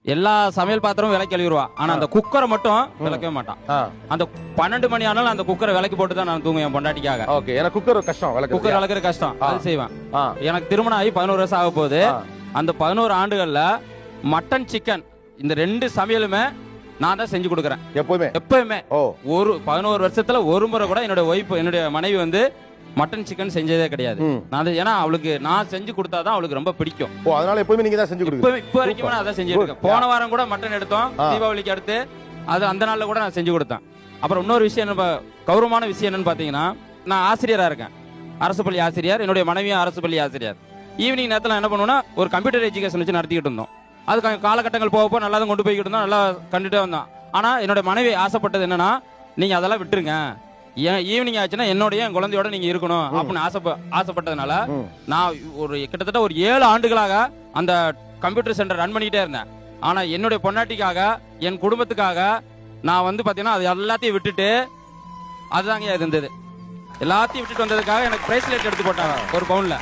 எல்லா சமையல் பாத்திரமும் விலைக்கு எழுதிடுவா. ஆனா அந்த குக்கரை மட்டும் விளக்கவே மாட்டான். அந்த 12 மணி ஆனாலும் அந்த குக்கரை விலைக்கு போட்டு தான் நான் தூங்குவேன் பொண்டாட்டிக்காக. ஓகே, எனக்கு குக்கர் கஷ்டம், குக்கர் விளக்குற கஷ்டம், அது செய்வேன். எனக்கு திருமணம் ஆகி 11 வருஷம் ஆக போகுது. அந்த 11 ஆண்டுகள்ல மட்டன் சிக்கன் இந்த 2 சமையலுமே நான் தான் செஞ்சு கொடுக்குறேன் எப்பவுமே. ஒரு 11 வருஷத்துல ஒரு முறை கூட என்னுடைய மனைவி வந்து மட்டன் சிக்கன் செஞ்சதே கிடையாது. ஏன்னா அவளுக்கு நான் செஞ்சு கொடுத்தாதான் அவளுக்கு ரொம்ப பிடிக்கும். அதனால எப்பவுமே நீங்க தான் செஞ்சு கொடுக்குறீங்க. இப்போ வரைக்கும் நான் அதான் செஞ்சிருக்கேன். போன வாரம் கூட மட்டன் எடுத்தோம், தீபாவளிக்கு அடுத்து. அது அந்த நாள்ல கூட நான் செஞ்சு கொடுத்தேன். அப்புறம் இன்னொரு விஷயம் என்ன, கௌரவமான விஷயம் என்னன்னு பாத்தீங்கன்னா, நான் ஆசிரியரா இருக்கேன், அரசு பள்ளி ஆசிரியர். என்னுடைய மனைவியும் அரசு பள்ளி ஆசிரியர். ஈவினிங் நேரத்தில் என்ன பண்ணுவோம்னா ஒரு கம்ப்யூட்டர் எஜுகேஷன் வச்சு நடத்திக்கிட்டு இருந்தோம். அது காலகட்டங்கள் போகப்போ நல்லா தான் கொண்டு போய்கிட்டு இருந்தோம், நல்லா கண்டுட்டே வந்தோம். ஆனா என்னுடைய மனைவி ஆசைப்பட்டது என்னன்னா, நீங்க அதெல்லாம் விட்டுருங்க, ஏன் ஈவினிங் ஆச்சுன்னா என் குழந்தையோட நீங்க இருக்கணும் அப்படின்னு ஆசைப்பட்டதுனால நான் கிட்டத்தட்ட ஒரு 7 ஆண்டுகளாக அந்த கம்ப்யூட்டர் சென்டர் ரன் பண்ணிக்கிட்டே இருந்தேன். ஆனா என்னுடைய பொண்டாட்டிக்காக, என் குடும்பத்துக்காக நான் வந்து பாத்தீங்கன்னா அது எல்லாத்தையும் விட்டுட்டு, அதுதாங்க இருந்தது, எல்லாத்தையும் விட்டுட்டு வந்ததுக்காக எனக்கு பிரைஸ்லெட் எடுத்து போட்டாங்க 1 பவுன்ல.